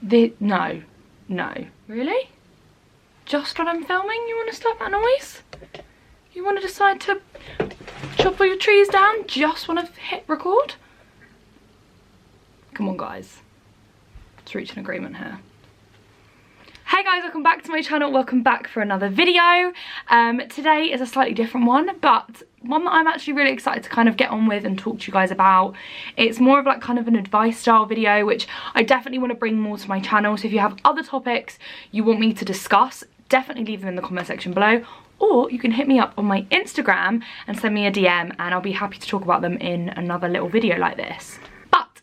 No. Really? Just when I'm filming, you want to stop that noise? You want to decide to chop all your trees down just when I've hit record? Come on, guys. Let's reach an agreement here. Hey guys, welcome back to my channel. Welcome back for another video. Today is a slightly different one, but one that I'm actually really excited to kind of get on with and talk to you guys about. It's more of like kind of an advice style video, which I definitely want to bring more to my channel. So if you have other topics you want me to discuss, definitely leave them in the comment section below. Or you can hit me up on my Instagram and send me a DM and I'll be happy to talk about them in another little video like this.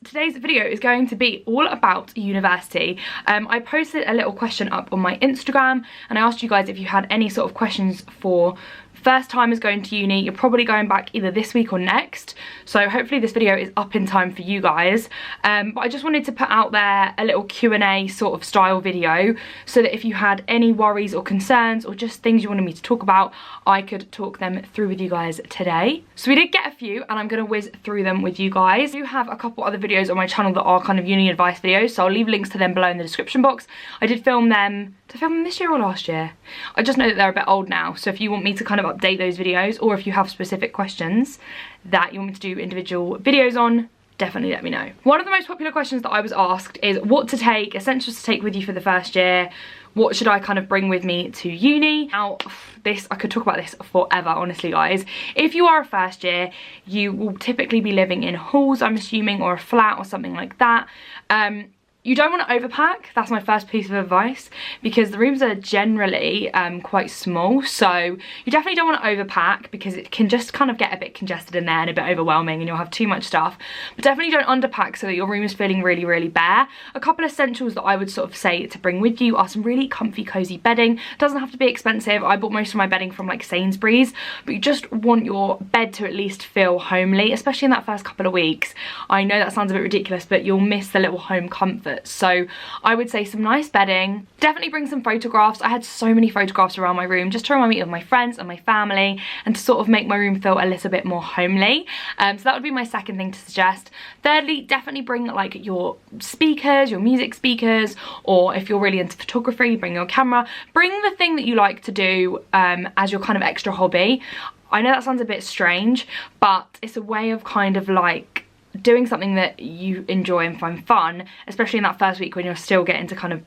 Today's video is going to be all about university. I posted a little question up on my Instagram and I asked you guys if you had any sort of questions for first timers going to uni. You're probably going back either this week or next, so hopefully this video is up in time for you guys. But I just wanted to put out there a little Q&A sort of style video so that if you had any worries or concerns or just things you wanted me to talk about, I could talk them through with you guys today. So we did get a few and I'm going to whiz through them with you guys. I do have a couple other videos on my channel that are kind of uni advice videos, so I'll leave links to them below in the description box. I did film them. Did I film them this year or last year? I just know that they're a bit old now, so if you want me to kind of update those videos or if you have specific questions that you want me to do individual videos on, definitely let me know. One of the most popular questions that I was asked is what to take, essentials to take with you for the first year. What should I kind of bring with me to uni? Now, I could talk about this forever, honestly, guys. If you are a first year, you will typically be living in halls, I'm assuming, or a flat or something like that. You don't want to overpack. That's my first piece of advice, because the rooms are generally quite small, so you definitely don't want to overpack because it can just kind of get a bit congested in there and a bit overwhelming and you'll have too much stuff. But definitely don't underpack so that your room is feeling really, really bare. A couple of essentials that I would sort of say to bring with you are some really comfy, cozy bedding. It doesn't have to be expensive. I bought most of my bedding from like Sainsbury's, but you just want your bed to at least feel homely, especially in that first couple of weeks. I know that sounds a bit ridiculous, but you'll miss the little home comfort. So I would say some nice bedding. Definitely bring some photographs. I had so many photographs around my room just to remind me of my friends and my family and to sort of make my room feel a little bit more homely. So that would be my second thing to suggest. Thirdly, definitely bring like your speakers, your music speakers, or if you're really into photography, bring your camera. Bring the thing that you like to do as your kind of extra hobby. I know that sounds a bit strange, but it's a way of kind of like doing something that you enjoy and find fun, especially in that first week when you're still getting to kind of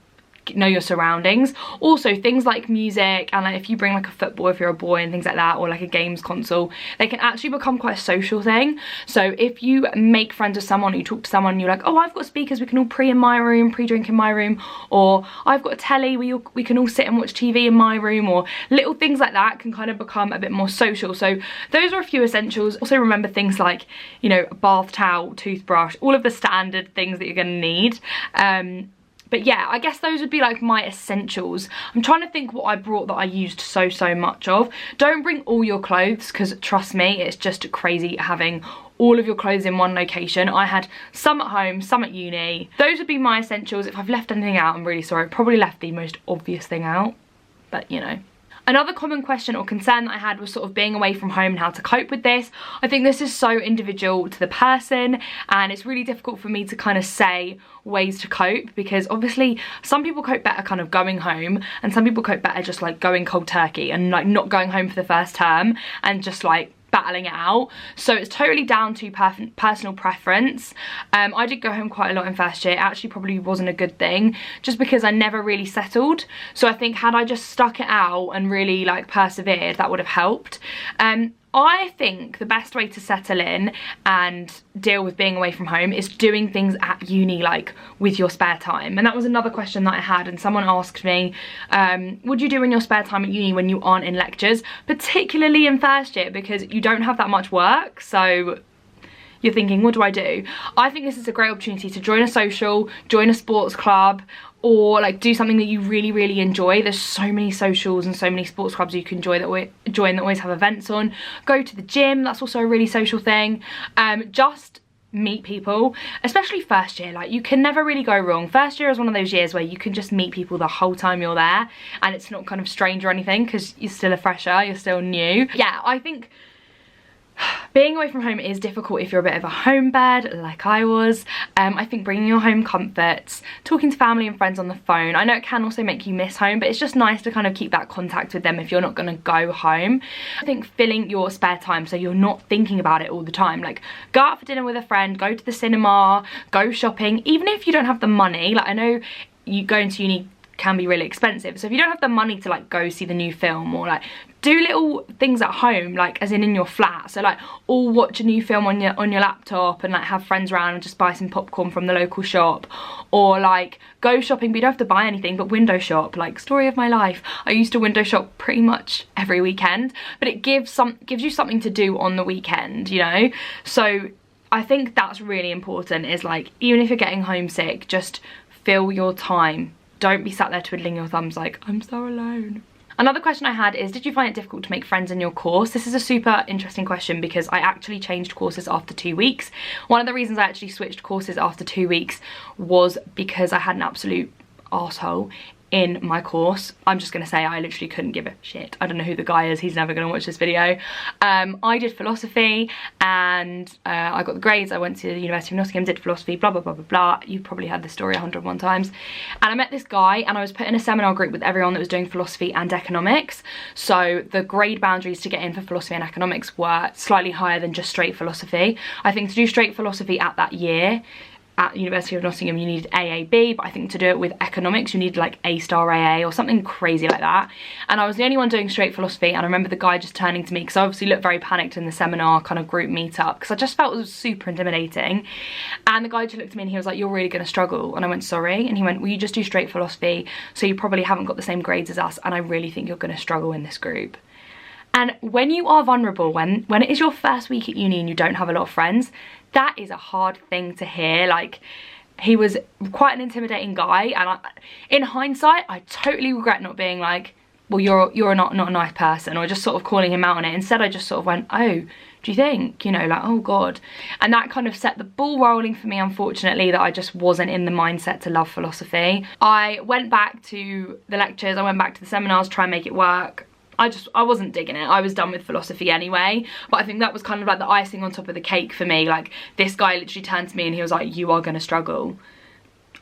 know your surroundings. Also things like music, and like if you bring like a football if you're a boy and things like that, or like a games console, they can actually become quite a social thing. So if you make friends with someone, you talk to someone, you're like, oh, I've got speakers, we can all in my room, pre-drink in my room, or I've got a telly, we can all sit and watch TV in my room, or little things like that can kind of become a bit more social. So those are a few essentials. Also remember things like, you know, a bath towel, toothbrush, all of the standard things that you're gonna need. But yeah, I guess those would be like my essentials. I'm trying to think what I brought that I used so much of. Don't bring all your clothes, because trust me, it's just crazy having all of your clothes in one location. I had some at home, some at uni. Those would be my essentials. If I've left anything out, I'm really sorry. I probably left the most obvious thing out, but you know. Another common question or concern that I had was sort of being away from home and how to cope with this. I think this is so individual to the person, and it's really difficult for me to kind of say ways to cope, because obviously some people cope better kind of going home and some people cope better just like going cold turkey and like not going home for the first term and just like battling it out. So it's totally down to personal preference. I did go home quite a lot in first year. It actually probably wasn't a good thing, just because I never really settled. So I think had I just stuck it out and really like persevered, that would have helped. I think the best way to settle in and deal with being away from home is doing things at uni, like with your spare time. And that was another question that I had, and someone asked me, what do you do in your spare time at uni when you aren't in lectures, particularly in first year, because you don't have that much work, so you're thinking, what do I do? I think this is a great opportunity to join a social, join a sports club, or like do something that you really enjoy. There's so many socials and so many sports clubs you can join that always have events on. Go to the gym, that's also a really social thing. Just meet people, especially first year. Like, you can never really go wrong. First year is one of those years where you can just meet people the whole time you're there, and it's not kind of strange or anything because you're still a fresher, you're still new. Yeah, I think Being away from home is difficult if you're a bit of a home bird like I was. I think bringing your home comforts, talking to family and friends on the phone. I know it can also make you miss home, but it's just nice to kind of keep that contact with them if you're not going to go home. I think filling your spare time so you're not thinking about it all the time. Like, go out for dinner with a friend, go to the cinema, go shopping. Even if you don't have the money, like I know you going to uni can be really expensive, so if you don't have the money to like go see the new film, or like do little things at home, like as in your flat, so like or watch a new film on your laptop and like have friends around and just buy some popcorn from the local shop, or like go shopping but you don't have to buy anything, but window shop. Like, story of my life, I used to window shop pretty much every weekend, but it gives you something to do on the weekend, you know. So I think that's really important, is like, even if you're getting homesick, just fill your time. Don't be sat there twiddling your thumbs like, I'm so alone. Another question I had is, did you find it difficult to make friends in your course? This is a super interesting question because I actually changed courses after 2 weeks. One of the reasons I actually switched courses after 2 weeks was because I had an absolute arsehole in my course. I'm just gonna say I literally couldn't give a shit. I don't know who the guy is, he's never gonna watch this video. I did philosophy and I got the grades. I went to the University of Nottingham, did philosophy, blah, blah, blah, blah, blah. You've probably heard this story 101 times. And I met this guy and I was put in a seminar group with everyone that was doing philosophy and economics. So the grade boundaries to get in for philosophy and economics were slightly higher than just straight philosophy. I think to do straight philosophy at that year, at University of Nottingham, you needed AAB, but I think to do it with economics you needed like A-star AA or something crazy like that. And I was the only one doing straight philosophy, and I remember the guy just turning to me, because I obviously looked very panicked in the seminar kind of group meetup, because I just felt it was super intimidating. And the guy just looked at me and he was like, you're really going to struggle. And I went, sorry? And he went, well, you just do straight philosophy, so you probably haven't got the same grades as us, and I really think you're going to struggle in this group. And when you are vulnerable, when it is your first week at uni and you don't have a lot of friends, that is a hard thing to hear. Like, he was quite an intimidating guy, and in hindsight, I totally regret not being like, well, you're not a nice person, or just sort of calling him out on it. Instead, I just sort of went, oh, do you think? You know, like, oh God. And that kind of set the ball rolling for me, unfortunately, that I just wasn't in the mindset to love philosophy. I went back to the lectures, I went back to the seminars, try and make it work. I wasn't digging it. I was done with philosophy anyway, but I think that was kind of like the icing on top of the cake for me. Like, this guy literally turned to me and he was like, you are gonna struggle.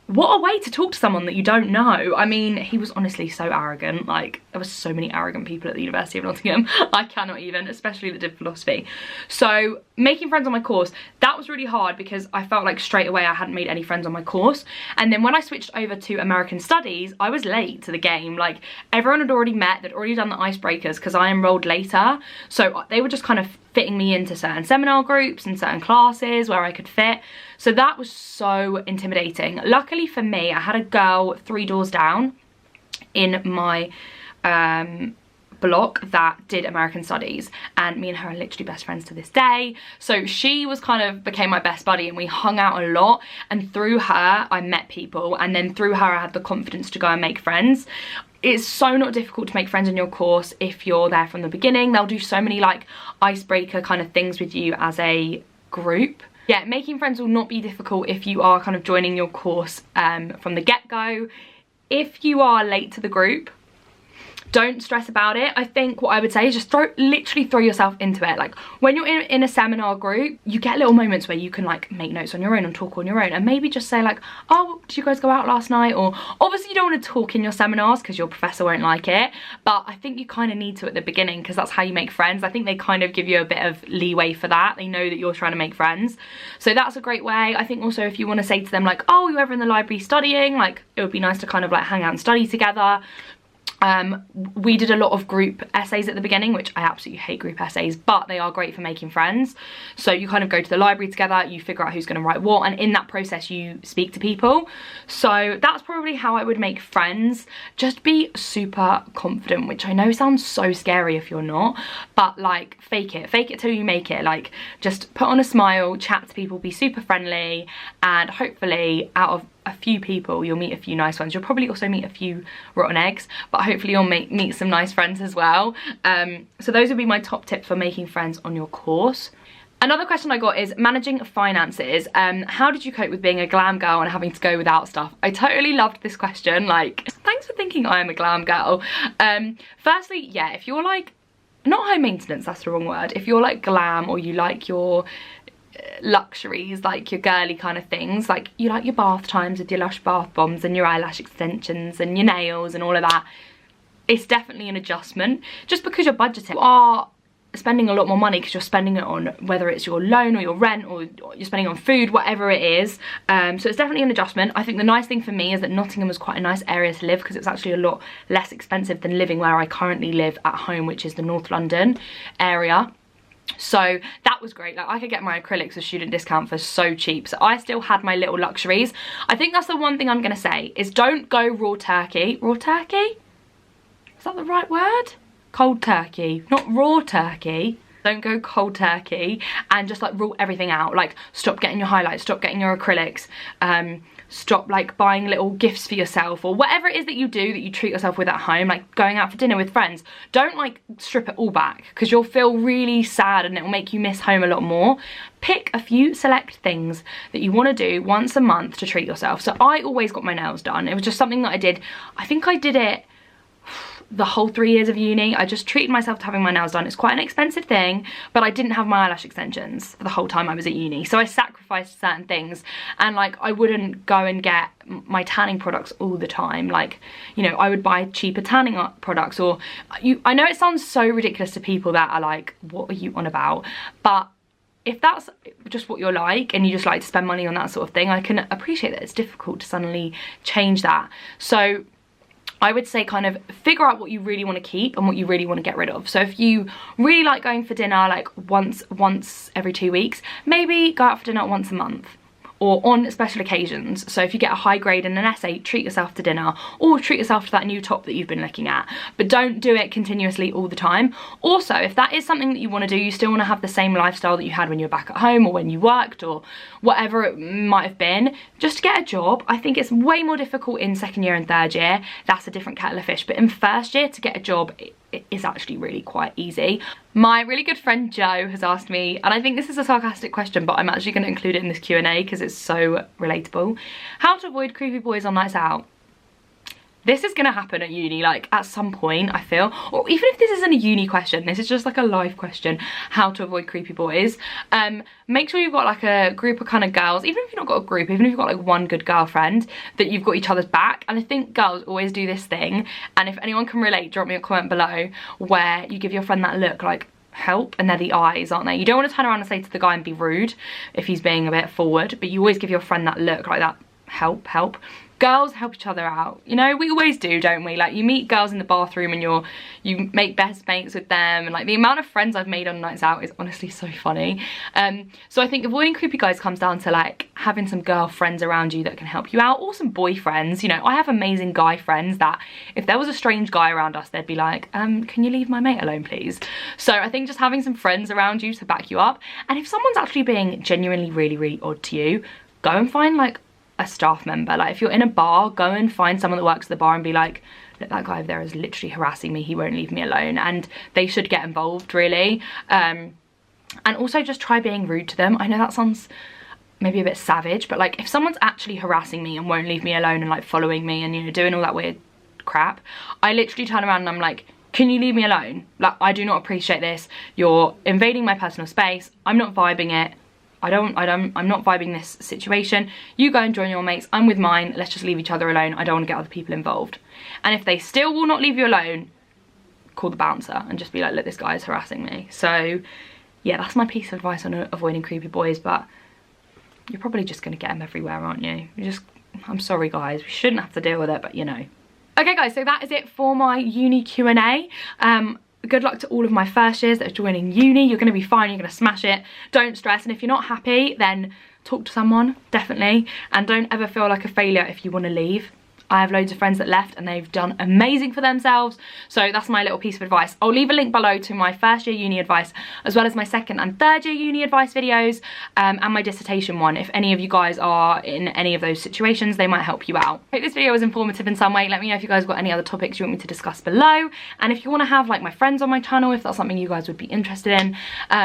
What a way to talk to someone that you don't know. I mean, he was honestly so arrogant. Like, there were so many arrogant people at the University of Nottingham. I cannot even, especially that did philosophy. So making friends on my course, that was really hard because I felt like straight away I hadn't made any friends on my course. And then when I switched over to American Studies, I was late to the game. Like, everyone had already met, they'd already done the icebreakers because I enrolled later. So they were just kind of fitting me into certain seminar groups and certain classes where I could fit. So that was so intimidating. Luckily for me, I had a girl 3 doors down in my block that did American Studies, and me and her are literally best friends to this day. So she was kind of became my best buddy, and we hung out a lot, and through her I met people, and then through her I had the confidence to go and make friends. It's so not difficult to make friends in your course if you're there from the beginning. They'll do so many like icebreaker kind of things with you as a group. Yeah, making friends will not be difficult if you are kind of joining your course from the get-go. If you are late to the group, don't stress about it. I think what I would say is just literally throw yourself into it. Like, when you're in a seminar group, you get little moments where you can like make notes on your own and talk on your own, and maybe just say like, oh, did you guys go out last night? Or obviously you don't want to talk in your seminars because your professor won't like it, but I think you kind of need to at the beginning because that's how you make friends. I think they kind of give you a bit of leeway for that. They know that you're trying to make friends, so that's a great way. I think also if you want to say to them like, oh, you ever in the library studying? Like, it would be nice to kind of like hang out and study together. We did a lot of group essays at the beginning, which I absolutely hate group essays, but they are great for making friends. So you kind of go to the library together, you figure out who's going to write what, and in that process you speak to people. So that's probably how I would make friends. Just be super confident, which I know sounds so scary if you're not, but like, fake it till you make it. Like, just put on a smile, chat to people, be super friendly, and hopefully out of a few people you'll meet a few nice ones. You'll probably also meet a few rotten eggs, but hopefully you'll meet some nice friends as well. So those would be my top tips for making friends on your course. Another question I got is managing finances. How did you cope with being a glam girl and having to go without stuff? I totally loved this question. Like, thanks for thinking I am a glam girl. Firstly, yeah, if you're like not high maintenance, that's the wrong word, if you're like glam or you like your luxuries, like your girly kind of things, like you like your bath times with your Lush bath bombs and your eyelash extensions and your nails and all of that, it's definitely an adjustment. Just because you're budgeting, you are spending a lot more money because you're spending it on whether it's your loan or your rent or you're spending on food, whatever it is. So it's definitely an adjustment. I think the nice thing for me is that Nottingham was quite a nice area to live because it's actually a lot less expensive than living where I currently live at home, which is the North London area. So that was great. Like, I could get my acrylics with student discount for so cheap, so I still had my little luxuries. I think that's the one thing I'm gonna say is don't go raw turkey. Raw turkey? Is that the right word? Cold turkey, not raw turkey. Don't go cold turkey and just like rule everything out. Like, stop getting your highlights, stop getting your acrylics, stop like buying little gifts for yourself or whatever it is that you do that you treat yourself with at home, like going out for dinner with friends. Don't like strip it all back because you'll feel really sad and it will make you miss home a lot more. Pick a few select things that you want to do once a month to treat yourself. So I always got my nails done. It was just something that I did. I think I did it the whole 3 years of uni. I just treated myself to having my nails done. It's quite an expensive thing, but I didn't have my eyelash extensions for the whole time I was at uni. So I sacrificed certain things, and like I wouldn't go and get my tanning products all the time. Like, you know, I would buy cheaper tanning products, or I know it sounds so ridiculous to people that are like, what are you on about? But if that's just what you're like and you just like to spend money on that sort of thing, I can appreciate that it's difficult to suddenly change that. So I would say kind of figure out what you really want to keep and what you really want to get rid of. So if you really like going for dinner like once every 2 weeks, maybe go out for dinner once a month or on special occasions. So if you get a high grade in an essay, treat yourself to dinner or treat yourself to that new top that you've been looking at, but don't do it continuously all the time. Also, if that is something that you want to do, you still want to have the same lifestyle that you had when you were back at home or when you worked or whatever it might have been, just get a job. I think it's way more difficult in second year and third year. That's a different kettle of fish. But in first year to get a job, it is actually really quite easy. My really good friend Joe has asked me, and I think this is a sarcastic question, but I'm actually going to include it in this Q&A because it's so relatable. How to avoid creepy boys on nights out. This is going to happen at uni, like at some point, I feel. Or even if this isn't a uni question, this is just like a life question. How to avoid creepy boys. Make sure you've got like a group of kind of girls, even if you've not got a group, even if you've got like one good girlfriend, that you've got each other's back. And I think girls always do this thing. And if anyone can relate, drop me a comment below, where you give your friend that look like, help, and they're the eyes, aren't they? You don't want to turn around and say to the guy and be rude if he's being a bit forward, but you always give your friend that look like that, help, help. Girls help each other out, you know, we always do, don't we? Like, you meet girls in the bathroom and you make best mates with them, and like the amount of friends I've made on nights out is honestly so funny. So I think avoiding creepy guys comes down to like having some girlfriends around you that can help you out, or some boyfriends. You know, I have amazing guy friends that if there was a strange guy around us, they'd be like, can you leave my mate alone, please? So I think just having some friends around you to back you up, and if someone's actually being genuinely really, really odd to you, go and find like a staff member. Like, if you're in a bar, go and find someone that works at the bar and be like, look, that guy over there is literally harassing me, he won't leave me alone. And they should get involved, really. And also just try being rude to them. I know that sounds maybe a bit savage, but like if someone's actually harassing me and won't leave me alone and like following me and, you know, doing all that weird crap, I literally turn around and I'm like, can you leave me alone? Like, I do not appreciate this. You're invading my personal space. I'm not vibing it. I'm not vibing this situation. You go and join your mates, I'm with mine, let's just leave each other alone. I don't want to get other people involved. And if they still will not leave you alone, call the bouncer and just be like, look, this guy is harassing me. So yeah, that's my piece of advice on avoiding creepy boys, but you're probably just going to get them everywhere, aren't you? I'm sorry guys, we shouldn't have to deal with it, but you know. Okay guys, so that is it for my uni Q&A. Good luck to all of my first years that are joining uni. You're going to be fine, you're going to smash it. Don't stress, and if you're not happy, then talk to someone, definitely. And don't ever feel like a failure if you want to leave. I have loads of friends that left and they've done amazing for themselves. So that's my little piece of advice. I'll leave a link below to my first year uni advice, as well as my second and third year uni advice videos, and my dissertation one. If any of you guys are in any of those situations, they might help you out. I hope this video was informative in some way. Let me know if you guys got any other topics you want me to discuss below. And if you want to have like my friends on my channel, if that's something you guys would be interested in,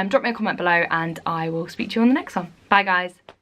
drop me a comment below and I will speak to you on the next one. Bye guys.